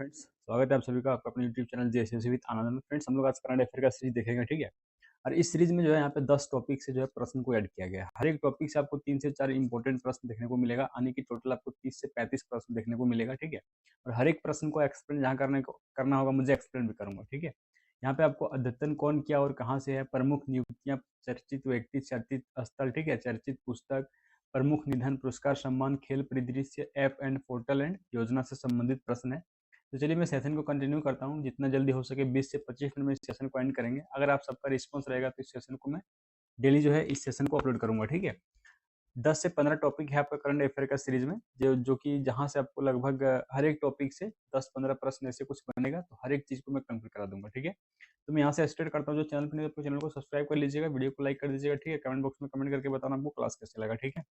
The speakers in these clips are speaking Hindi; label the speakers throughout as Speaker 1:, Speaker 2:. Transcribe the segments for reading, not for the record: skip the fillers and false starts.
Speaker 1: फ्रेंड्स, स्वागत है आप सभी का आपका अपने यूट्यूब चैनल जेएसएससी विद आनंद में। फ्रेंड्स, हम लोग आज करंट अफेयर का सीरीज देखेंगे, ठीक है। और इस सीरीज में जो है यहाँ पे 10 टॉपिक से जो है प्रश्न को ऐड किया गया है। हर एक टॉपिक से आपको 3 से 4 इंपॉर्टेंट प्रश्न देखने को मिलेगा, यानी कि टोटल आपको 30 से 35 प्रश्न देखने को मिलेगा, ठीक है। और हर एक प्रश्न को एक्सप्लेन जहाँ करना होगा मुझे एक्सप्लेन भी करूंगा, ठीक है। यहाँ पे आपको अद्यतन कौन किया और कहाँ से है, प्रमुख नियुक्तियां, चर्चित व्यक्ति, चर्चित स्थल, ठीक है, चर्चित पुस्तक, प्रमुख निधन, पुरस्कार, सम्मान, खेल परिदृश्य, ऐप एंड पोर्टल एंड योजना से संबंधित प्रश्न है। तो चलिए मैं सेशन को कंटिन्यू करता हूँ, जितना जल्दी हो सके 20 से 25 मिनट में इस सेशन को एंड करेंगे। अगर आप सबका रिस्पांस रहेगा तो इस सेशन को मैं डेली जो है इस सेशन को अपलोड करूंगा, ठीक है। 10 से 15 टॉपिक है आपका करंट अफेयर का सीरीज में, जो कि जहां से आपको लगभग हर एक टॉपिक से 10-15 प्रश्न ऐसे कुछ बनेगा, तो हर एक चीज को मैं कंप्लीट करा दूंगा, ठीक है। तो मैं यहाँ से स्टार्ट करता हूँ। जो चैनल पर नहीं तो चैनल को सब्सक्राइब कर लीजिएगा, वीडियो को लाइक कर दीजिएगा, ठीक है। कमेंट बॉक्स में कमेंट करके बताना आपको क्लास कैसे लगा, ठीक है।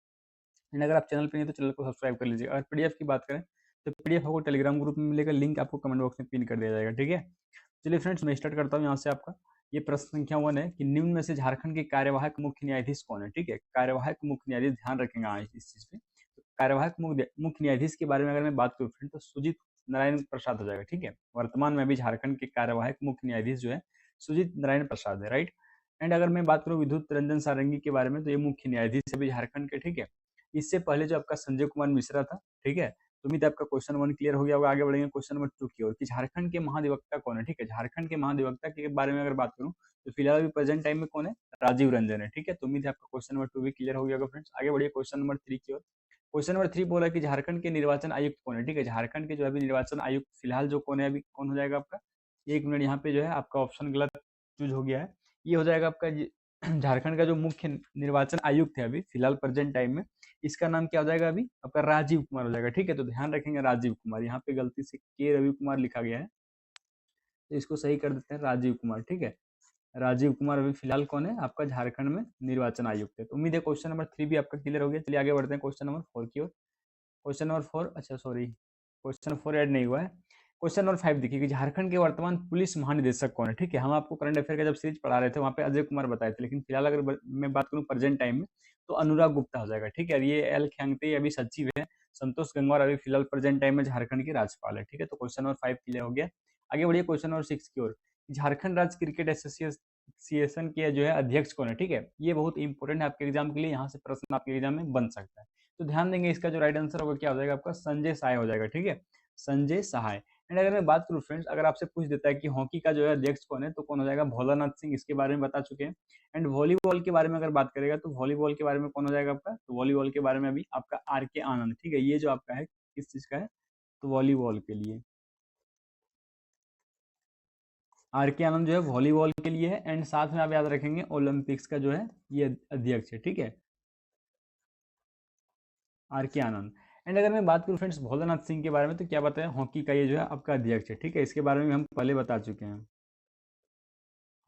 Speaker 1: एंड अगर आप चैनल पर नहीं तो चैनल को सब्सक्राइब कर लीजिएगा। अगर पीडीएफ की बात करें तो पीडीएफ आपको टेलीग्राम ग्रुप में मिलेगा, लिंक आपको कमेंट बॉक्स में पिन कर दिया जाएगा, ठीक है। चलिए फ्रेंड्स, मैं स्टार्ट करता हूँ यहाँ से। आपका ये प्रश्न संख्या 1 है कि निम्न में से झारखंड के कार्यवाहक मुख्य न्यायाधीश कौन है, ठीक है। कार्यवाहक मुख्य न्यायाधीश, ध्यान रखेंगे इस चीज पे। तो कार्यवाहक मुख्य न्यायाधीश के बारे में अगर मैं बात करूँ फ्रेंड, तो सुजीत नारायण प्रसाद हो जाएगा, ठीक है। वर्तमान में अभी झारखंड के कार्यवाहक मुख्य न्यायाधीश जो है सुजीत नारायण प्रसाद है, राइट। एंड अगर मैं बात करूँ विद्युत रंजन सारंगी के बारे में, तो ये मुख्य न्यायाधीश अभी झारखंड के, ठीक है। इससे पहले जो आपका संजय कुमार मिश्रा था, ठीक है। तो उम्मीद है आपका क्वेश्चन 1 क्लियर हो गया होगा। आगे बढ़ेंगे क्वेश्चन नंबर 2 की ओर कि झारखंड के महाधिवक्ता कौन है, ठीक है। झारखंड के महाधिवक्ता के बारे में अगर बात करूं तो फिलहाल अभी प्रेजेंट टाइम में कौन है, राजीव रंजन है, ठीक है। तो उम्मीद है आपका क्वेश्चन नंबर 2 भी क्लियर हो गया होगा फ्रेंड्स। आगे बढ़िए क्वेश्चन नंबर 3 की ओर। क्वेश्चन नंबर 3 बोला कि झारखंड के निर्वाचन आयुक्त कौन है, ठीक है। झारखंड के जो अभी निर्वाचन आयुक्त फिलहाल जो कौन है, अभी कौन हो जाएगा आपका, 1 मिनट, यहाँ पे जो है आपका ऑप्शन गलत चूज हो गया है। ये हो जाएगा आपका झारखंड का जो मुख्य निर्वाचन आयुक्त है अभी फिलहाल प्रेजेंट टाइम में, इसका नाम क्या हो जाएगा अभी आपका, राजीव कुमार हो जाएगा, ठीक है। तो ध्यान रखेंगे राजीव कुमार, यहाँ पे गलती से के रवि कुमार लिखा गया है, तो इसको सही कर देते हैं राजीव कुमार, ठीक है। राजीव कुमार अभी फिलहाल कौन है आपका, झारखंड में निर्वाचन आयुक्त है। तो उम्मीद है क्वेश्चन नंबर 3 भी आपका क्लियर हो गया। चलिए आगे बढ़ते हैं क्वेश्चन नंबर 4 की ओर। क्वेश्चन नंबर 4, अच्छा सॉरी, क्वेश्चन 4 ऐड नहीं हुआ है। क्वेश्चन नंबर 5 देखिए कि झारखंड के वर्तमान पुलिस महानिदेशक कौन है, ठीक है। हम आपको करंट अफेयर का जब सीरीज पढ़ा रहे थे वहाँ पे अजय कुमार बताए थे, लेकिन फिलहाल अगर मैं बात करूँ प्रेजेंट टाइम में तो अनुराग गुप्ता हो जाएगा, ठीक है। ये एल ख्यांगते अभी सचिव है, संतोष गंगवार अभी फिलहाल प्रेजेंट टाइम में झारखंड के राज्यपाल है, ठीक है। तो क्वेश्चन नंबर 5 क्लियर हो गया। आगे बढ़िए क्वेश्चन नंबर 6 की ओर। झारखंड राज्य क्रिकेट एसोसिएशन के जो है अध्यक्ष कौन है, ठीक है। ये बहुत इंपॉर्टेंट है आपके एग्जाम के लिए, यहाँ से प्रश्न आपके एग्जाम में बन सकता है। तो ध्यान देंगे, इसका जो राइट आंसर होगा क्या हो जाएगा आपका, संजय सहाय हो जाएगा, ठीक है, संजय सहाय। एंड अगर मैं बात करूँ फ्रेंड्स, अगर आपसे पूछ देता है कि हॉकी का जो है अध्यक्ष कौन है, तो कौन हो जाएगा, भोलानाथ सिंह, इसके बारे में बता चुके हैं। एंड वॉलीबॉल के बारे में अगर बात करेगा तो वॉलीबॉल के बारे में कौन हो जाएगा आपका, तो वॉलीबॉल के बारे में अभी आपका आर के आनंद, ठीक है। ये जो आपका है किस चीज का है, तो वॉलीबॉल के लिए आर के आनंद जो है वॉलीबॉल के लिए है। एंड साथ में आप याद रखेंगे ओलंपिक्स का जो है ये अध्यक्ष है, ठीक है, आर के आनंद। एंड अगर मैं बात करूं फ्रेंड्स भोलानाथ सिंह के बारे में, तो क्या बताया, हॉकी का ये जो है आपका अध्यक्ष है, ठीक है। इसके बारे में हम पहले बता चुके हैं,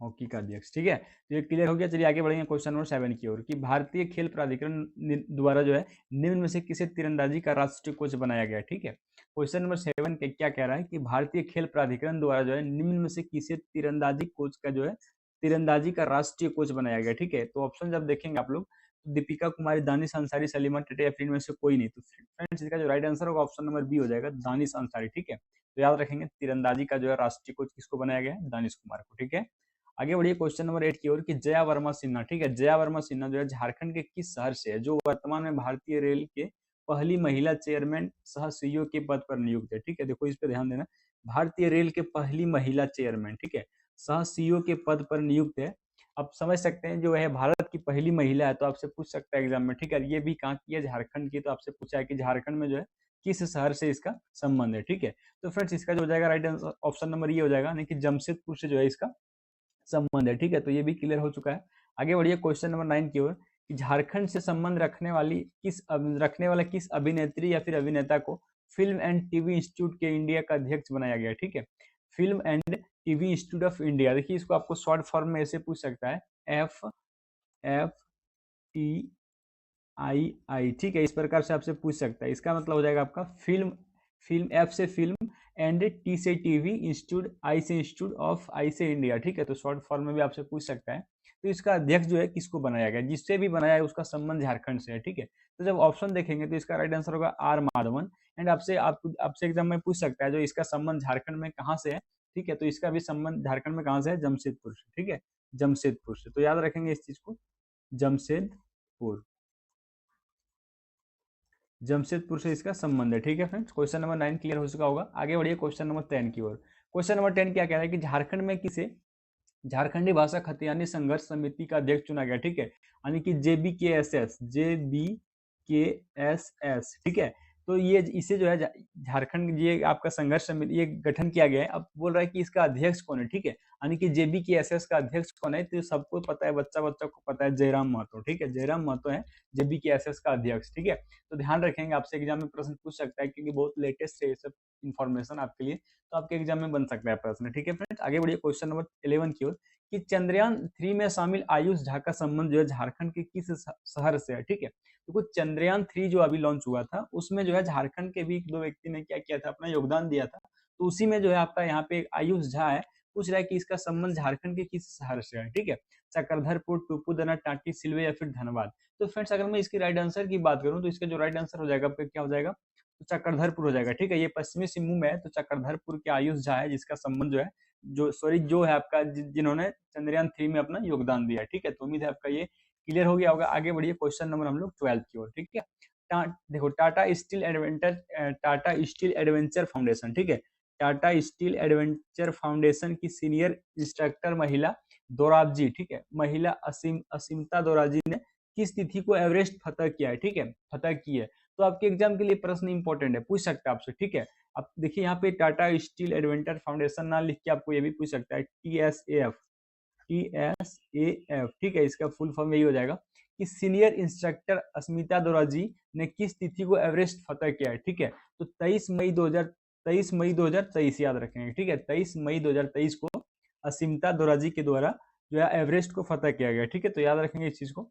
Speaker 1: हॉकी का अध्यक्ष, ठीक है। तो ये क्लियर हो गया। चलिए आगे बढ़ेंगे क्वेश्चन नंबर 7 की ओर कि भारतीय खेल प्राधिकरण द्वारा जो है निम्न में से किसे तीरंदाजी का राष्ट्रीय कोच बनाया गया, ठीक है। क्वेश्चन नंबर 7 क्या कह रहा है कि भारतीय खेल प्राधिकरण द्वारा जो है निम्न में से किसे तीरंदाजी कोच का जो है तीरंदाजी का राष्ट्रीय कोच बनाया गया, ठीक है। तो ऑप्शन जब देखेंगे आप लोग, दीपिका कुमारी, दानिश अंसारी, सलीमा टेटे, या में से कोई नहीं, तो फ्रेंड्स इसका जो राइट आंसर होगा ऑप्शन नंबर बी हो जाएगा, दानिश अंसारी, ठीक है। तो याद रखेंगे तीरंदाजी का जो है राष्ट्रीय कोच किसको बनाया गया है, दानिश कुमार को, ठीक है। आगे बढ़िए क्वेश्चन नंबर 8 की ओर कि जया वर्मा सिन्हा, ठीक है, जया वर्मा सिन्हा जो है झारखंड के किस शहर से है, जो वर्तमान में भारतीय रेल के पहली महिला चेयरमैन सह सीईओ के पद पर नियुक्त है, ठीक है। देखो इस पे ध्यान देना, भारतीय रेल के पहली महिला चेयरमैन, ठीक है, सह सीईओ के पद पर नियुक्त है। आप समझ सकते हैं जो है भारत की पहली महिला है, तो आपसे पूछ सकता है एग्जाम में, ठीक है। ये भी कहाँ की है, झारखंड की, तो आपसे पूछा है कि झारखंड में जो है किस शहर से इसका संबंध है, ठीक है। तो फ्रेंड्स इसका जो हो जाएगा राइट आंसर ऑप्शन नंबर ये हो जाएगा, यानी कि जमशेदपुर से जो है इसका संबंध है, ठीक है। तो ये भी क्लियर हो चुका है। आगे बढ़िए क्वेश्चन नंबर 9 की ओर कि झारखंड से संबंध रखने वाला किस अभिनेत्री या फिर अभिनेता को फिल्म एंड टीवी इंस्टीट्यूट के इंडिया का अध्यक्ष बनाया गया, ठीक है। Film and TV institute of India, देखिए इसको आपको शॉर्ट फॉर्म में ऐसे पूछ सकता है, एफ एफ टी आई आई, ठीक है, इस प्रकार से आपसे पूछ सकता है। इसका मतलब हो जाएगा आपका फिल्म, फिल्म एफ से फिल्म, एंड टी से टीवी, इंस्टीट्यूट, आई से इंस्टीट्यूट ऑफ, आई से इंडिया, ठीक है। तो शॉर्ट फॉर्म में भी आपसे पूछ सकता है। तो इसका अध्यक्ष जो है किसको बनाया गया, जिससे भी बनाया है उसका संबंध झारखंड से है, ठीक है। तो जब ऑप्शन देखेंगे तो इसका राइट आंसर होगा आर माधवन। एंड आपसे एग्जाम में पूछ सकता है जो इसका संबंध झारखंड में कहाँ से है, ठीक है। तो इसका भी संबंध झारखंड में कहाँ से है, जमशेदपुर से, ठीक है, जमशेदपुर से। तो याद रखेंगे इस चीज को, जमशेदपुर, जमशेदपुर से इसका संबंध है, ठीक है फ्रेंड्स। क्वेश्चन नंबर 9 क्लियर हो चुका होगा। आगे बढ़िए क्वेश्चन नंबर 10 की ओर। क्वेश्चन नंबर 10 क्या कह रहा है कि झारखंड में किसे झारखंडी भाषा खतियानी संघर्ष समिति का अध्यक्ष चुना गया, ठीक है, यानी कि JBKSS, ठीक है। तो ये इसे जो है झारखंड ये आपका संघर्ष समिति ये गठन किया गया है। अब बोल रहा है कि इसका अध्यक्ष कौन है, ठीक है, यानी कि JBKSS का अध्यक्ष कौन है, तो सबको पता है, बच्चा बच्चा को पता है, जयराम महतो, ठीक है, जयराम महतो है JBKSS का अध्यक्ष, ठीक है। तो ध्यान रखेंगे, आपसे एग्जाम में प्रश्न पूछ सकता है क्योंकि बहुत लेटेस्ट है ये सब इन्फॉर्मेशन आपके लिए, तो आपके एग्जाम में बन सकता है प्रश्न, ठीक है फ्रेंड्स। आगे बढ़िए क्वेश्चन नंबर 11 की ओर कि चंद्रयान 3 में शामिल आयुष झा का संबंध जो है झारखंड के किस शहर से है, ठीक है। तो कुछ चंद्रयान 3 जो अभी लॉन्च हुआ था उसमें जो है झारखंड के भी एक दो व्यक्ति ने क्या किया था, अपना योगदान दिया था। तो उसी में जो है आपका यहाँ पे आयुष झा है, पूछ रहा है कि इसका संबंध झारखंड के किस शहर से है, ठीक है, चक्रधरपुर, टुपुदना, टाटी, सिलवे या फिर धनबाद। तो फ्रेंड्स अगर मैं इसकी राइट आंसर की बात करूं तो इसका जो राइट आंसर हो जाएगा आपका क्या हो जाएगा, तो चक्रधरपुर हो जाएगा, ठीक है। ये पश्चिमी सिंहभूम में है, तो चक्रधरपुर के आयुष झा है जिसका संबंध जो है जो है आपका जिन्होंने चंद्रयान 3 में अपना योगदान दिया, ठीक है। तो उम्मीद है आपका ये क्लियर हो गया होगा। आगे बढ़िए क्वेश्चन नंबर हम लोग 12 की ओर, ठीक है। देखो टाटा स्टील एडवेंचर फाउंडेशन, ठीक है, टाटा स्टील एडवेंचर फाउंडेशन की सीनियर इंस्ट्रक्टर महिला दोराबजी, ठीक है, महिला असीमता दोराबजी ने किस तिथि को एवरेस्ट फतह किया है, ठीक है, फतह की है। तो आपके एग्जाम के लिए प्रश्न इंपॉर्टेंट है, पूछ सकता है आपसे, ठीक है। अब देखिए यहाँ पे टाटा स्टील एडवेंचर फाउंडेशन ना लिख के आपको ये भी पूछ सकता है TSAF, ठीक है, इसका फुल फॉर्म यही हो जाएगा कि सीनियर इंस्ट्रक्टर अस्मिता दोराजी ने किस तिथि को एवरेस्ट फतह किया है, ठीक है। तो 23 मई 2023 याद रखेंगे, ठीक है, 23 मई 2023 को अस्मिता दोराजी के द्वारा जो है एवरेस्ट को फतह किया गया, ठीक है। तो याद रखेंगे इस चीज को।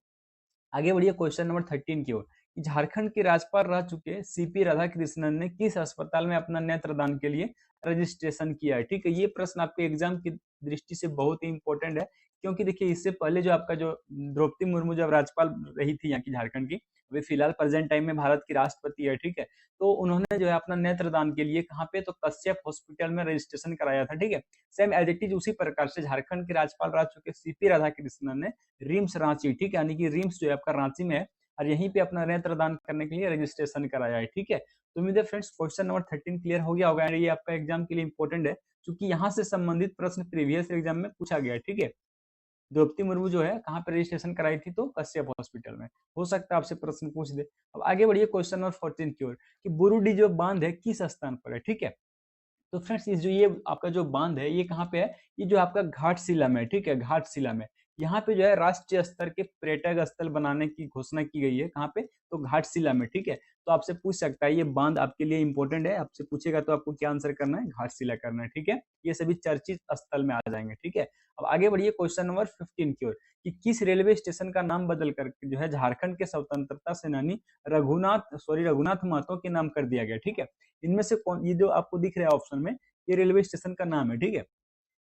Speaker 1: आगे बढ़िए क्वेश्चन नंबर 13 की ओर। झारखंड के राज्यपाल रह चुके CP राधाकृष्णन ने किस अस्पताल में अपना नेत्रदान के लिए रजिस्ट्रेशन किया है, ठीक है। ये प्रश्न आपके एग्जाम की दृष्टि से बहुत ही इंपॉर्टेंट है, क्योंकि देखिए इससे पहले जो आपका जो द्रौपदी मुर्मू जब राज्यपाल रही थी यहाँ की झारखंड की, अभी फिलहाल प्रेजेंट टाइम में भारत की राष्ट्रपति है, ठीक है। तो उन्होंने जो है अपना नेत्रदान के लिए कहाँ पे, तो कश्यप हॉस्पिटल में रजिस्ट्रेशन कराया था, ठीक है। सेम एज इट इज उसी प्रकार से झारखंड के राज्यपाल रह चुके CP राधाकृष्णन ने रिम्स रांची, ठीक है, यानी कि रिम्स जो है आपका रांची में है और यहीं पे अपना नेत्रदान करने के लिए रजिस्ट्रेशन कराया है, ठीक है। तो उम्मीद है फ्रेंड्स क्वेश्चन नंबर 13 क्लियर हो गया होगा। ये आपका एग्जाम के लिए इंपॉर्टेंट है क्योंकि यहाँ से संबंधित प्रश्न प्रीवियस एग्जाम में पूछा गया है, ठीक है। द्रौपदी मुर्मू जो है कहाँ पे रजिस्ट्रेशन कराई थी, तो कश्यप हॉस्पिटल में। हो सकता है आपसे प्रश्न पूछ दे। अब आगे बढ़िए क्वेश्चन नंबर 14 की ओर कि बुरुडी जो बांध है किस स्थान पर है, ठीक है। तो फ्रेंड्स ये आपका जो बांध है ये कहाँ पे है, ये जो आपका घाटशिला में, ठीक है, घाटशिला में। यहाँ पे जो है राष्ट्रीय स्तर के पर्यटक स्थल बनाने की घोषणा की गई है, कहाँ पे, तो घाटशिला में, ठीक है। तो आपसे पूछ सकता है ये बांध आपके लिए इंपॉर्टेंट है, आपसे पूछेगा तो आपको क्या आंसर करना है, घाटशिला करना है, ठीक है। ये सभी चर्चित स्थल में आ जाएंगे, ठीक है। अब आगे बढ़िए क्वेश्चन नंबर 15 की ओर कि किस रेलवे स्टेशन का नाम बदल कर जो है झारखंड के स्वतंत्रता सेनानी रघुनाथ महतो के नाम कर दिया गया, ठीक है। इनमें से कौन, ये जो आपको दिख रहा है ऑप्शन में, ये रेलवे स्टेशन का नाम है, ठीक है।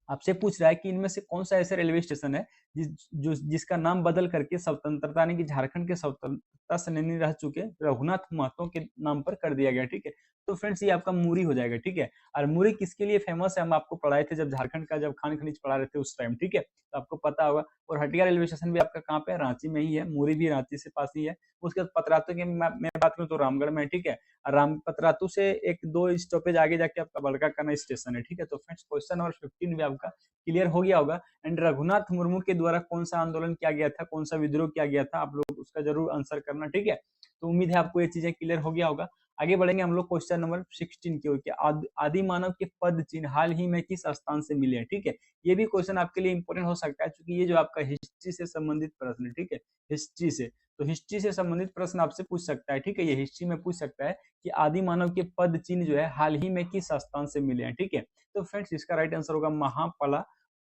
Speaker 1: आपसे पूछ रहा है कि इनमें से कौन सा ऐसा रेलवे स्टेशन है जिसका नाम बदल करके स्वतंत्रता यानी कि झारखंड के स्वतंत्रता सेनानी रह चुके रघुनाथ महतो के नाम पर कर दिया गया, ठीक है। तो फ्रेंड्स ये आपका मुरी हो जाएगा, ठीक है। और मुरी किसके लिए फेमस है, हम आपको पढ़ाए थे जब झारखंड का जब खान खनिज पढ़ा रहे थे उस टाइम, ठीक है, तो आपको पता होगा। और हटिया रेलवे स्टेशन भी आपका कहाँ पे है, रांची में ही है, मुरी भी रांची से पास ही है। उसके बाद पतरातू की मैं बात करूँ तो रामगढ़ में, ठीक है। राम पतरातू से एक दो स्टॉपेज आगे जाके आपका बड़का काना स्टेशन है, ठीक है। तो फ्रेंड्स क्वेश्चन नंबर 15 भी आपका क्लियर हो गया होगा। एंड रघुनाथ मुर्मू के द्वारा कौन सा आंदोलन किया गया था, कौन सा विद्रोह किया गया था, आप लोग उसका जरूर आंसर करना, ठीक है। तो उम्मीद है आपको ये चीजें क्लियर हो गया होगा। आगे बढ़ेंगे हम लोग क्वेश्चन नंबर 16 की ओर कि आदि मानव के पद चिन्ह हाल ही में किस स्थान से मिले हैं, ठीक है। ये भी क्वेश्चन आपके लिए इंपॉर्टेंट हो सकता है क्योंकि ये जो आपका हिस्ट्री से संबंधित प्रश्न है, ठीक है, हिस्ट्री से। तो हिस्ट्री से संबंधित प्रश्न आपसे पूछ सकता है, ठीक है, ये हिस्ट्री में पूछ सकता है कि आदि मानव के पद चिन्ह जो है हाल ही में किस स्थान से मिले हैं, ठीक है। तो फ्रेंड्स इसका राइट आंसर होगा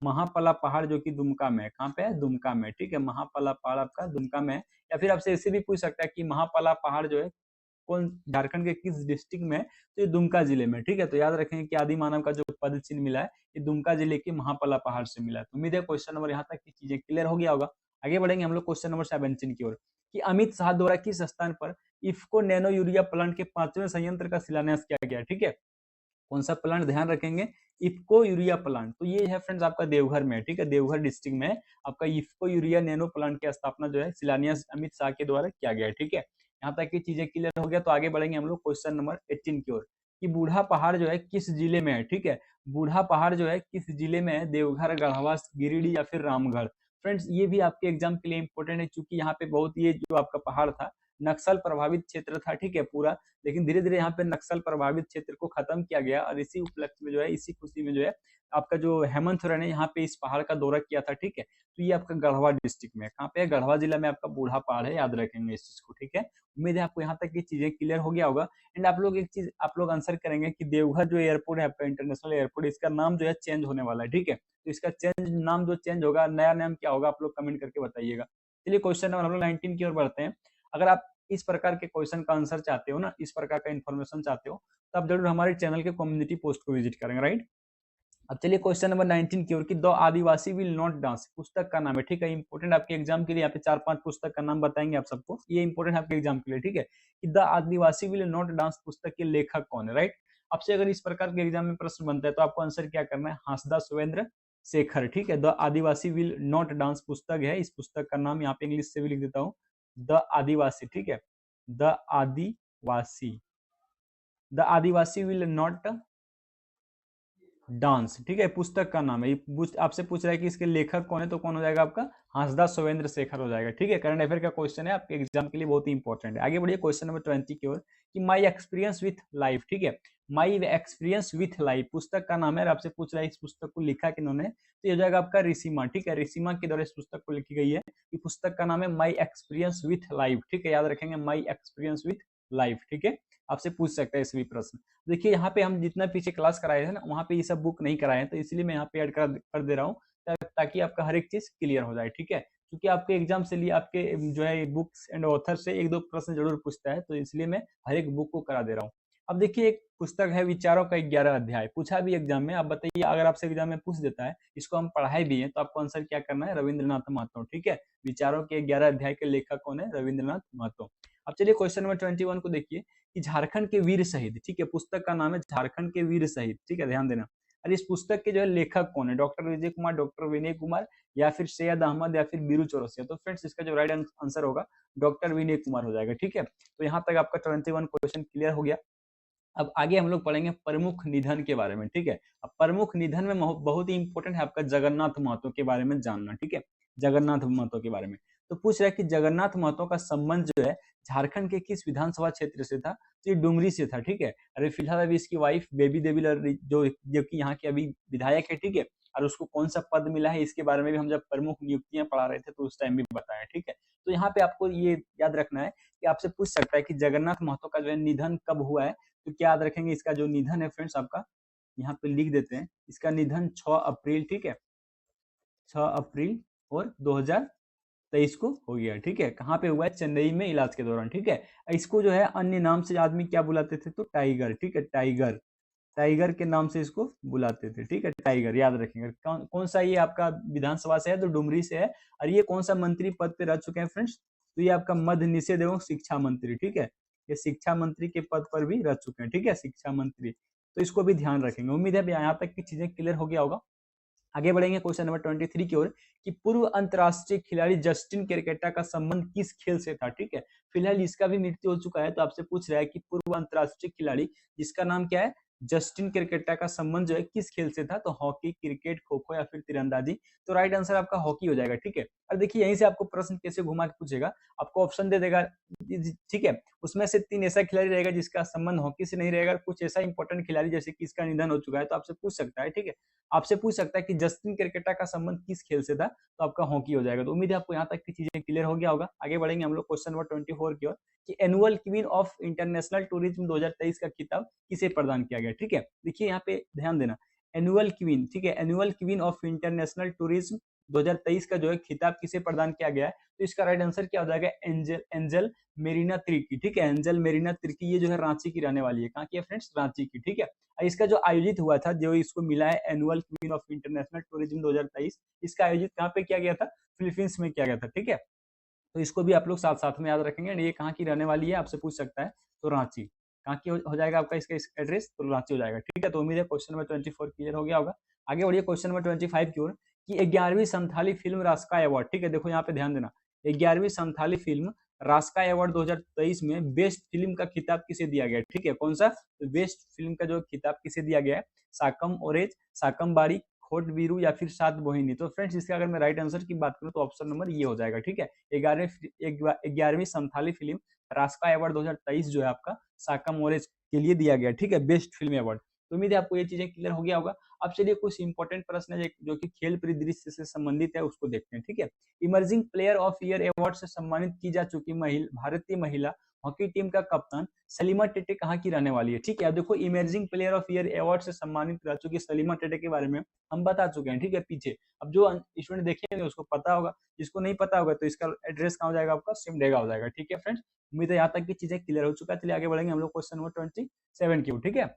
Speaker 1: महापला पहाड़ जो कि दुमका में है, कहाँ पे है, दुमका में, ठीक है। महापला पहाड़ आपका दुमका में है। या फिर आपसे ऐसे भी पूछ सकता है कि महापला पहाड़ जो है कौन झारखंड के किस डिस्ट्रिक्ट में है, तो ये दुमका जिले में, ठीक है। तो याद रखेंगे कि आदि मानव का जो पद चिन्ह मिला है ये दुमका जिले के महापला पहाड़ से मिला है। तो उम्मीद है क्वेश्चन नंबर यहाँ तक की चीजें क्लियर हो गया होगा। आगे बढ़ेंगे हम लोग क्वेश्चन नंबर 17 की ओर कि अमित शाह द्वारा किस स्थान पर इफ्को नैनो यूरिया प्लांट के 5वें संयंत्र का शिलान्यास किया गया, ठीक है। कौन सा प्लांट, ध्यान रखेंगे, इफ्को यूरिया प्लांट। तो ये है फ्रेंड्स आपका देवघर में, ठीक है, देवघर डिस्ट्रिक्ट में आपका इफ्को यूरिया नैनो प्लांट की स्थापना जो है शिलान्यास अमित शाह के द्वारा किया गया है, ठीक है। यहाँ तक की चीजें क्लियर हो गया। तो आगे बढ़ेंगे हम लोग क्वेश्चन नंबर 18 की ओर कि बूढ़ा पहाड़ जो है किस जिले में है, ठीक है। बूढ़ा पहाड़ जो है किस जिले में है, देवघर, गढ़वा, गिरिडीह या फिर रामगढ़। फ्रेंड्स ये भी आपके एग्जाम के लिए इंपॉर्टेंट है, क्योंकि यहाँ पे बहुत ये जो आपका पहाड़ था नक्सल प्रभावित क्षेत्र था, ठीक है पूरा, लेकिन धीरे धीरे यहाँ पे नक्सल प्रभावित क्षेत्र को खत्म किया गया और इसी उपलक्ष्य में जो है, इसी खुशी में जो है आपका जो हेमंत सोरेन ने यहाँ पे इस पहाड़ का दौरा किया था, ठीक है। तो ये आपका गढ़वा डिस्ट्रिक्ट में, कहाँ पे है, गढ़वा जिला में आपका बूढ़ा पहाड़ है, याद रखेंगे इस चीज को, ठीक है। उम्मीद है आपको यहाँ तक की चीजें क्लियर हो गया होगा। एंड आप लोग एक चीज आप लोग आंसर करेंगे कि देवघर जो एयरपोर्ट है आपका इंटरनेशनल एयरपोर्ट, इसका नाम जो है चेंज होने वाला है, ठीक है। तो इसका चेंज नाम जो चेंज होगा, नया नाम क्या होगा, आप लोग कमेंट करके बताइएगा। चलिए क्वेश्चन नंबर हम लोग 19 की ओर बढ़ते हैं। अगर आप इस प्रकार के क्वेश्चन का आंसर चाहते हो ना, इस प्रकार का इन्फॉर्मेशन चाहते हो, तो आप जरूर हमारे चैनल के कम्युनिटी पोस्ट को विजिट करेंगे, राइट। अब चलिए क्वेश्चन नंबर 19 की ओर की the Adivasi will not dance पुस्तक का नाम है, ठीक है, इंपोर्टेंट आपके एग्जाम के लिए। यहाँ पे 4-5 पुस्तक का नाम बताएंगे आप सबको, ये इंपोर्टेंट आपके एग्जाम के लिए, ठीक है, कि the Adivasi will not dance पुस्तक के लेखक कौन है, राइट। आपसे अगर इस प्रकार के एग्जाम में प्रश्न बनता है तो आपको आंसर क्या करना है, हांसदा सुरेंद्र शेखर, ठीक है। The Adivasi will not dance पुस्तक है, इस पुस्तक का नाम यहाँ पे इंग्लिश से भी लिख देता हूँ, द आदिवासी, ठीक है, the Adivasi, the Adivasi will not dance, ठीक है, पुस्तक का नाम है। आपसे पूछ रहा है कि इसके लेखक कौन है, तो कौन हो जाएगा आपका, हांसदा सुरेंद्र शेखर हो जाएगा, ठीक है। करंट अफेयर का क्वेश्चन है, आपके एग्जाम के लिए बहुत ही इंपॉर्टेंट है। आगे बढ़िए क्वेश्चन नंबर 20 की ओर कि माई एक्सपीरियंस विथ लाइफ, ठीक है, माई एक्सपीरियंस विथ लाइफ पुस्तक का नाम है। आपसे पूछ रहा है इस पुस्तक को लिखा किन्होंने, तो ये हो जाएगा आपका ऋषिमा, ठीक है, ऋषिमा के द्वारा इस पुस्तक को लिखी गई है। कि पुस्तक का नाम है माई एक्सपीरियंस विथ लाइफ, ठीक है, याद रखेंगे माई एक्सपीरियंस विथ लाइफ, ठीक है। आपसे पूछ सकता है इस भी प्रश्न। देखिए यहाँ पे हम जितना पीछे क्लास कराए थे ना, वहाँ पे ये सब बुक नहीं कराए हैं, तो इसलिए मैं यहाँ पे ऐड कर दे रहा हूँ, ताकि आपका हर एक चीज क्लियर हो जाए, ठीक है। क्योंकि आपके एग्जाम से लिए आपके जो है बुक्स एंड ऑथर से 1-2 प्रश्न जरूर पूछता है, तो इसलिए मैं हर एक बुक को करा दे रहा हूँ। अब देखिए एक पुस्तक है विचारों का 11 अध्याय, पूछा भी एग्जाम में। आप बताइए अगर आपसे एग्जाम में पूछ देता है, इसको हम पढ़ाए भी हैं, तो आपको आंसर क्या करना है, रविंद्रनाथ महतो, ठीक है। विचारों के 11 अध्याय के लेखक कौन है, रविंद्रनाथ महतो। अब चलिए क्वेश्चन नंबर 21 को देखिए कि झारखंड के वीर शहीद, ठीक है, पुस्तक का नाम है झारखंड के वीर शहीद, ठीक है, ध्यान देना। और इस पुस्तक के जो है लेखक कौन है, डॉक्टर विजय कुमार, डॉक्टर विनय कुमार या फिर सैयद अहमद या फिर बीरू चौरसिया। तो फ्रेंड्स इसका जो राइट आंसर होगा डॉक्टर विनय कुमार हो जाएगा, ठीक है। तो यहाँ तक आपका 21 क्वेश्चन क्लियर हो गया। अब आगे हम लोग पढ़ेंगे प्रमुख निधन के बारे में, ठीक है। अब प्रमुख निधन में बहुत ही इंपॉर्टेंट है आपका जगन्नाथ महतो के बारे में जानना, ठीक है, जगन्नाथ महतो के बारे में। तो पूछ रहा है कि जगन्नाथ महतो का संबंध जो है झारखंड के किस विधानसभा क्षेत्र से था, तो ये डुमरी से था, ठीक है। अरे फिलहाल अभी इसकी वाइफ बेबी देवी जो कि यहाँ की अभी विधायक है, ठीक है। और उसको कौन सा पद मिला है, इसके बारे में भी हम जब प्रमुख नियुक्तियां पढ़ा रहे थे तो उस टाइम भी बताया, ठीक है। तो यहाँ पे आपको ये याद रखना है कि आपसे पूछ सकता है कि जगन्नाथ महतो का जो है निधन कब हुआ है। तो क्या याद रखेंगे, इसका जो निधन है फ्रेंड्स आपका यहाँ पे लिख देते हैं, इसका निधन 6 अप्रैल, ठीक है, 6 अप्रैल और 2023 को हो गया, ठीक है। कहाँ पे हुआ है, चेन्नई में इलाज के दौरान, ठीक है। इसको जो है अन्य नाम से आदमी क्या बुलाते थे, तो टाइगर, ठीक है, टाइगर, टाइगर के नाम से इसको बुलाते थे, ठीक है, टाइगर, याद रखेंगे। कौन सा ये आपका विधानसभा से है, तो डुमरी से है। और ये कौन सा मंत्री पद पे रह चुके हैं फ्रेंड्स, तो ये आपका मध्य निषेध एवं शिक्षा मंत्री, ठीक है, ये शिक्षा मंत्री के पद पर भी रह चुके हैं, ठीक है, शिक्षा मंत्री। तो इसको भी ध्यान रखेंगे। उम्मीद है यहाँ तक की चीजें क्लियर हो गया होगा। आगे बढ़ेंगे क्वेश्चन नंबर 23 की ओर कि पूर्व अंतरराष्ट्रीय खिलाड़ी जस्टिन केरकेटा का संबंध किस खेल से था, ठीक है। फिलहाल इसका भी मृत्यु हो चुका है, तो आपसे पूछ रहा है कि पूर्व अंतरराष्ट्रीय खिलाड़ी जिसका नाम क्या है, जस्टिन केरकेटा का संबंध जो है किस खेल से था, तो हॉकी, क्रिकेट, खो खो या फिर तीरंदाजी। तो राइट आंसर आपका हॉकी हो जाएगा, ठीक है। और देखिए यहीं से आपको प्रश्न कैसे घुमा के पूछेगा, आपको ऑप्शन दे देगा, ठीक है। उसमें से 3 ऐसा खिलाड़ी रहेगा जिसका संबंध हॉकी से नहीं रहेगा, कुछ ऐसा इंपॉर्टेंट खिलाड़ी जैसे कि इसका निधन हो चुका है, तो आपसे पूछ सकता है, ठीक है। आपसे पूछ सकता है कि जस्टिन क्रिकेटा का संबंध किस खेल से था, तो आपका हॉकी हो जाएगा। तो उम्मीद है आपको यहाँ तक की चीजें क्लियर हो गया होगा। आगे बढ़ेंगे हम लोग क्वेश्चन नंबर 24 की ओर कि annual queen of international tourism 2023 का खिताब किसे प्रदान किया गया, ठीक है। देखिए यहाँ पे ध्यान देना, एनुअल क्वीन, ठीक है, annual queen of international tourism 2023 का जो है खिताब किसे प्रदान किया गया है? तो इसका राइट आंसर क्या हो जाएगा? एंजल एंजल मेरिना तिर्की, ठीक है, एंजल मेरिना तिर्की, ये जो है रांची की रहने वाली है। कहाँ की है फ्रेंड्स? रांची की, ठीक है। इसका जो आयोजित हुआ था, जो इसको मिला है annual queen of international tourism 2023, इसका आयोजित कहाँ पे किया गया था? फिलीपींस में किया गया था, ठीक है। तो इसको भी आप लोग साथ साथ में याद रखेंगे। ये कहाँ की रहने वाली है आपसे पूछ सकता है, तो रांची। कहाँ की हो जाएगा आपका इसका एड्रेस? तो रांची हो जाएगा, ठीक है। तो उम्मीद है क्वेश्चन नंबर 24 क्लियर हो गया होगा। आगे बढ़िए क्वेश्चन नंबर 25 की ओर, कि 11वीं संथाली फिल्म रास्का अवार्ड, ठीक है, देखो यहाँ पे ध्यान देना, 11वीं संथाली फिल्म रास्का अवार्ड 2023 में बेस्ट फिल्म का खिताब किसे दिया गया है? ठीक है, कौन सा? तो बेस्ट फिल्म का जो खिताब किसे दिया गया है? साकम ओरेज, साकम बारी, खोट बीरू या फिर सात मोहिनी। तो फ्रेंड्स इसका अगर मैं राइट आंसर की बात करूं तो ऑप्शन नंबर ये हो जाएगा, ठीक है। 11वीं संथाली फिल्म रास्का अवार्ड 2023 जो है आपका साकम ओरेज के लिए दिया गया, ठीक है, बेस्ट फिल्म अवार्ड। तो उम्मीद है आपको ये चीजें क्लियर हो गया होगा। अब चलिए कुछ इंपॉर्टेंट प्रश्न है जो कि खेल परिदृश्य से संबंधित है, उसको देखते हैं, ठीक है। Emerging player of year award से सम्मानित की जा चुकी भारतीय महिला हॉकी टीम का कप्तान सलीमा टेटे कहाँ की रहने वाली है? ठीक है, अब देखो emerging player of year award से सम्मानित रह चुकी सलीमा टेटे के बारे में हम बता चुके हैं, ठीक है, पीछे। अब जो स्टूडेंट देखेंगे उसको पता होगा, जिसको नहीं पता होगा तो इसका एड्रेस कहाँ हो जाएगा आपका? सिमडेगा हो जाएगा, ठीक है फ्रेंड्स। उम्मीद है यहाँ तक की चीजें क्लियर हो चुका है। चलिए आगे बढ़ेंगे हम लोग क्वेश्चन नंबर 27 की ओर, ठीक है।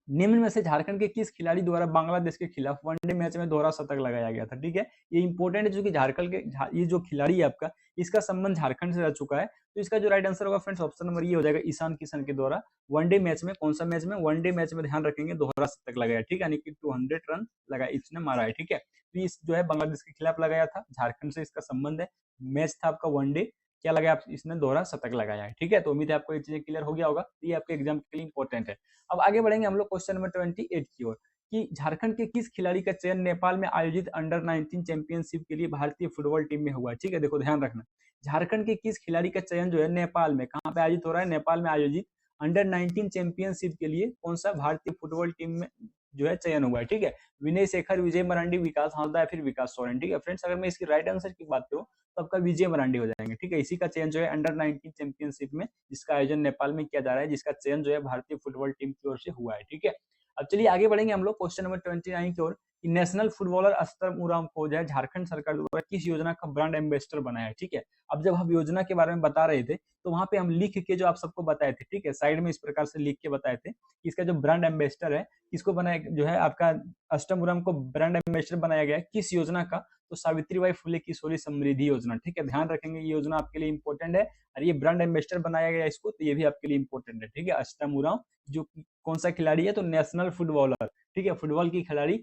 Speaker 1: निम्न में से झारखंड के किस खिलाड़ी द्वारा बांग्लादेश के खिलाफ वनडे मैच में दोहरा शतक लगाया गया था? ठीक है, ये इंपॉर्टेंट है, जो कि झारखंड के ये जो खिलाड़ी है आपका, इसका संबंध झारखंड से रह चुका है। तो इसका जो राइट आंसर होगा फ्रेंड्स ऑप्शन नंबर ये हो जाएगा, ईशान किशन के द्वारा वनडे मैच में, कौन सा मैच में? वनडे मैच में, ध्यान रखेंगे, दोहरा शतक लगाया, ठीक है, यानी कि 200 रन लगाया, इसने मारा है, ठीक है। तो इस जो है बांग्लादेश के खिलाफ लगाया था, झारखंड से इसका संबंध है, मैच था आपका वनडे, क्या लगाया? इसने दोहरा शतक लगाया है, ठीक है। तो उम्मीद है आपको ये चीजें क्लियर हो गया होगा। ये आपके एग्जाम के लिए इंपॉर्टेंट है। अब आगे बढ़ेंगे हम लोग क्वेश्चन नंबर 28 की ओर, कि झारखंड के किस खिलाड़ी का चयन नेपाल में आयोजित अंडर 19 चैंपियनशिप के लिए भारतीय फुटबॉल टीम में हुआ है? ठीक है, देखो ध्यान रखना, झारखंड के किस खिलाड़ी का चयन जो है नेपाल में, कहाँ पे आयोजित हो रहा है? नेपाल में आयोजित अंडर 19 चैंपियनशिप के लिए कौन सा भारतीय फुटबॉल टीम में जो है चयन हुआ है? ठीक है, विनय शेखर, विजय मरांडी, विकास हांसदा या फिर विकास सोरेन, ठीक है फ्रेंड्स। अगर मैं इसकी राइट आंसर की बात करूँ तो आपका विजय मरांडी हो जाएंगे, ठीक है। इसी का चयन जो है अंडर 19 चैंपियनशिप में, जिसका आयोजन नेपाल में किया जा रहा है, जिसका चयन जो है भारतीय फुटबॉल टीम की ओर से हुआ है, ठीक है। अब चलिए आगे बढ़ेंगे हम लोग क्वेश्चन नंबर 29 की ओर, कि नेशनल फुटबॉलर अस्तर उराम को जो है झारखंड सरकार द्वारा किस योजना का ब्रांड एम्बेसडर बनाया है? ठीक है, अब जब हम योजना के बारे में बता रहे थे तो वहां पे हम लिख के जो आप सबको बताए थे, ठीक है, साइड में इस प्रकार से लिख के बताए थे कि इसका जो ब्रांड एम्बेसडर है, किसको बनाया जो है आपका अष्टमुरम को ब्रांड एम्बेसडर बनाया गया है, किस योजना का? तो सावित्रीबाई फुले किशोरी समृद्धि योजना, ठीक है, ध्यान रखेंगे, ये योजना आपके लिए इंपॉर्टेंट है। और ये ब्रांड एम्बेसडर बनाया गया इसको, तो ये भी आपके लिए इंपॉर्टेंट है, ठीक है। अष्टमुरम जो कौन सा खिलाड़ी है? तो नेशनल फुटबॉलर, ठीक है, फुटबॉल की खिलाड़ी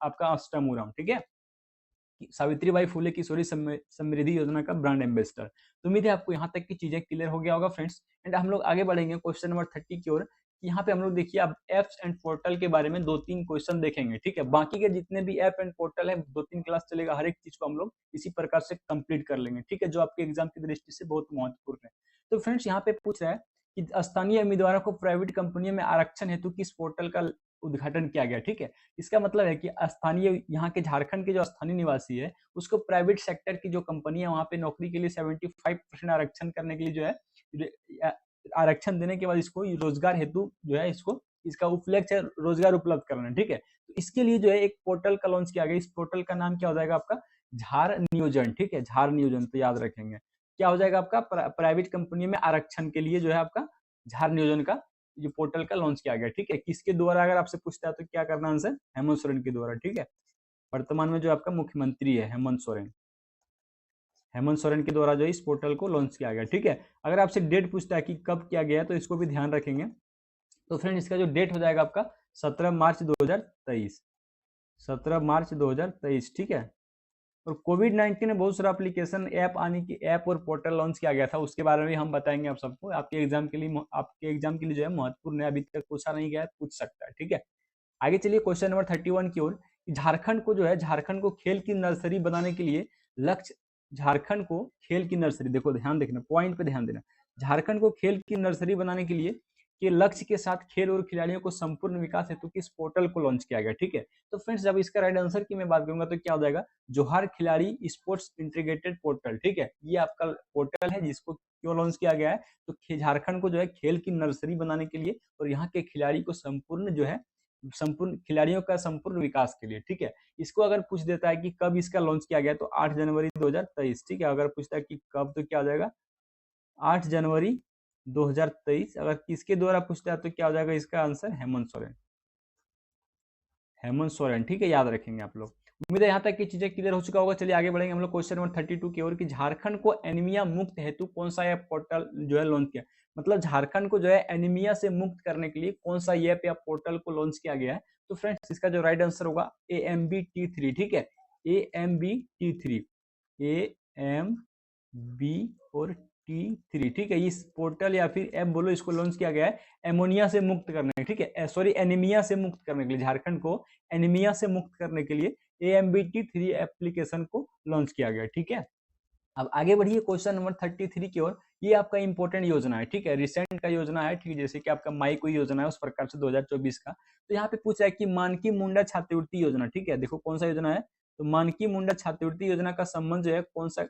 Speaker 1: आपका अष्टमुरम, ठीक है, सावित्रीबाई फुले किशोरी समृद्धि योजना का ब्रांड एम्बेसडर। तो उम्मीद है आपको यहाँ तक की चीजें क्लियर हो गया होगा फ्रेंड्स। एंड हम लोग आगे बढ़ेंगे क्वेश्चन नंबर 30 की ओर। यहाँ पे हम लोग देखिए, अब एप्स एंड पोर्टल के बारे में 2-3 क्वेश्चन देखेंगे, ठीक है। बाकी के जितने भी ऐप एंड पोर्टल है 2-3 क्लास चलेगा, हर एक चीज को हम लोग इसी प्रकार से कंप्लीट कर लेंगे, ठीक है, जो आपके एग्जाम की दृष्टि से बहुत महत्वपूर्ण है। तो फ्रेंड्स यहाँ पे पूछ रहा है कि स्थानीय उम्मीदवारों को प्राइवेट कंपनियों में आरक्षण हेतु किस पोर्टल का उद्घाटन किया गया? ठीक है, इसका मतलब है कि स्थानीय यहाँ के झारखंड के जो स्थानीय निवासी है, उसको प्राइवेट सेक्टर की जो कंपनी है वहां पे नौकरी के लिए 75% आरक्षण करने के लिए जो है, आरक्षण देने के बाद इसको रोजगार हेतु जो है इसको इसका उपलक्ष्य है रोजगार उपलब्ध करना, ठीक है। तो इसके लिए जो है एक पोर्टल का लॉन्च किया गया, इस पोर्टल का नाम क्या हो जाएगा आपका? झार नियोजन, ठीक है, झार नियोजन, तो याद रखेंगे क्या हो जाएगा आपका? प्राइवेट कंपनी में आरक्षण के लिए जो है आपका झार नियोजन का जो पोर्टल का लॉन्च किया गया, ठीक है। किसके द्वारा अगर आपसे पूछता है तो क्या करना आंसर? हेमंत सोरेन के द्वारा, ठीक है। वर्तमान में जो आपका मुख्यमंत्री है हेमंत सोरेन, हेमंत सोरेन के द्वारा जो इस पोर्टल को लॉन्च किया गया, ठीक है। अगर आपसे डेट पूछता है कि कब किया गया तो इसको भी ध्यान रखेंगे। तो फ्रेंड इसका जो डेट हो जाएगा आपका 17 मार्च 2023, 17 मार्च 2023, ठीक है। और कोविड-19 में बहुत सारा एप्लीकेशन ऐप आने की ऐप और पोर्टल लॉन्च किया गया था, उसके बारे में हम बताएंगे आप सबको। आपके एग्जाम के लिए जो है महत्वपूर्ण है, अभी तक पूछा नहीं गया है, पूछ सकता है, ठीक है। आगे चलिए क्वेश्चन नंबर 31 की ओर। झारखंड को जो है झारखंड को खेल की नर्सरी बनाने के लिए लक्ष्य, झारखंड को खेल की नर्सरी, देखो ध्यान देखना, पॉइंट पे ध्यान देना, झारखंड को खेल की नर्सरी बनाने के लिए के लक्ष्य के साथ खेल और खिलाड़ियों को संपूर्ण विकास हेतु किस पोर्टल को लॉन्च किया गया, ठीक है। तो फ्रेंड्स जब इसका राइट आंसर की मैं बात करूंगा तो क्या हो जाएगा? जोहार खिलाड़ी स्पोर्ट्स इंटीग्रेटेड पोर्टल, ठीक है, ये आपका पोर्टल है जिसको क्यों लॉन्च किया गया है? तो झारखंड को जो है खेल की नर्सरी बनाने के लिए और यहाँ के खिलाड़ी को संपूर्ण जो है संपूर्ण खिलाड़ियों का संपूर्ण विकास के लिए, ठीक है। इसको अगर पूछ देता है कि कब इसका लॉन्च किया गया, तो 8 जनवरी 2023, ठीक है। अगर पूछता है कि कब, तो क्या हो जाएगा 8 जनवरी 2023। अगर किसके द्वारा पूछता है तो क्या हो जाएगा इसका आंसर, हेमंत सोरेन। हेमंत सोरेन, ठीक है, याद रखेंगे आप लोग। उम्मीद है यहाँ तक की चीजें क्लियर हो चुका होगा। चलिए आगे बढ़ेंगे हम लोग क्वेश्चन नंबर 32 की ओर, कि झारखंड को एनीमिया मुक्त हेतु कौन सा ऐप पोर्टल जो है लॉन्च किया। मतलब झारखंड को जो है एनीमिया से मुक्त करने के लिए कौन सा ऐप या पोर्टल को लॉन्च किया गया है। तो फ्रेंड्स इसका जो राइट आंसर होगा AMBT3, ठीक है, AMBT3, AMB और T3, ठीक है। इस पोर्टल या फिर ऐप बोलो, इसको लॉन्च किया गया है एमोनिया से मुक्त करने, ठीक है, सॉरी एनीमिया से मुक्त करने के लिए, झारखंड को एनीमिया से मुक्त करने के लिए AMBT3 एप्लीकेशन को लॉन्च किया गया, ठीक है। अब आगे बढ़िए क्वेश्चन नंबर 33 की ओर। ये आपका इंपॉर्टेंट योजना है, ठीक है, रिसेंट का योजना है, ठीक है, जैसे कि आपका माई कोई योजना है उस प्रकार से 2024 का। तो यहाँ पे पूछा है कि मानकी मुंडा छात्रवृत्ति योजना, ठीक है, देखो कौन सा योजना है, तो मानकी मुंडा छात्रवृत्ति योजना का संबंध जो है कौन सा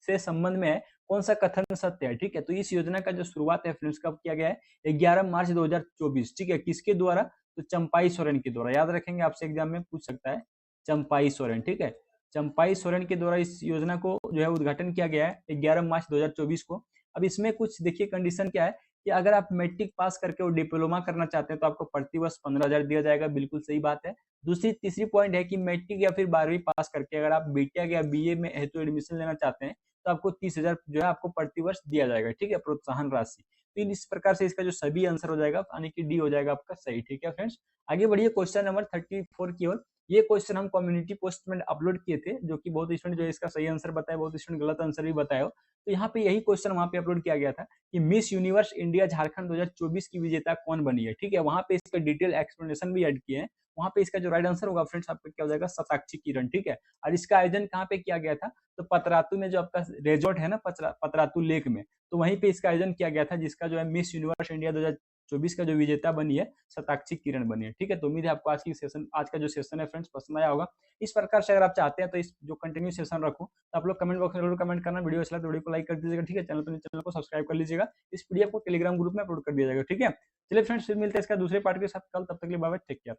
Speaker 1: से संबंध में है, कौन सा कथन सत्य है, ठीक है। तो इस योजना का जो शुरुआत है फ्रेंड्स कब किया गया है, 11 मार्च 2024, ठीक है, किसके द्वारा, तो चंपाई सोरेन के द्वारा। याद रखेंगे, आपसे एग्जाम में पूछ सकता है, चंपाई सोरेन, ठीक है, चंपाई सोरेन के द्वारा इस योजना को जो है उद्घाटन किया गया है 11 मार्च 2024 को। अब इसमें कुछ देखिए कंडीशन क्या है, कि अगर आप मैट्रिक पास करके और डिप्लोमा करना चाहते हैं तो आपको प्रति वर्ष 15,000 दिया जाएगा, बिल्कुल सही बात है। दूसरी तीसरी पॉइंट है कि मैट्रिक या फिर 12वीं पास करके अगर आप बीटेक या बीए में हेतु एडमिशन लेना चाहते हैं तो आपको 30,000 जो है आपको प्रति वर्ष दिया जाएगा, ठीक है, प्रोत्साहन राशि। तो इस प्रकार से इसका जो सभी आंसर हो जाएगा, यानी कि डी हो जाएगा आपका सही, ठीक है फ्रेंड्स। आगे बढ़िए क्वेश्चन नंबर 34 की ओर। ये क्वेश्चन हम कम्युनिटी पोस्ट में अपलोड किए थे, जो कि बहुत स्टूडेंट जो इसका सही आंसर बताया, बहुत स्टूडेंट गलत आंसर भी बताया। तो यहाँ पे यही क्वेश्चन वहां पे अपलोड किया गया था कि मिस यूनिवर्स इंडिया झारखंड 2024 की विजेता कौन बनी है, ठीक है। वहां पे इसका डिटेल एक्सप्लेनेशन भी ऐड किए हैं। वहां पे इसका जो राइट आंसर होगा फ्रेंड्स आपका क्या हो जाएगा, शताक्षी किरण, ठीक है। और इसका आयोजन कहाँ पे किया गया था, तो पतरातू में जो आपका रिजॉर्ट है ना, पतरातू लेक में, तो वहीं पे इसका आयोजन किया गया था, जिसका जो है मिस यूनिवर्स इंडिया 2024 का जो विजेता बनी है शताक्षी किरण बनी है, ठीक है। तो उम्मीद है आपको आज का जो सेशन है फ्रेंड्स पसंद आया होगा। इस प्रकार से अगर आप चाहते हैं तो इस जो कंटिन्यू सेशन रखूं, तो आप लोग कमेंट बॉक्स में जरूर कमेंट करना। वीडियो अच्छा लगा तो वीडियो को लाइक कर दीजिएगा, ठीक है। चैनल को सब्सक्राइब कर लीजिएगा। इस पीडीएफ को टेलीग्राम ग्रुप में अपलोड कर दिया जाएगा, ठीक है। चलिए फ्रेंड्स, फिर मिलते हैं इसका दूसरे पार्ट के साथ कल, तब तक के लिए बाय बाय, टेक केयर।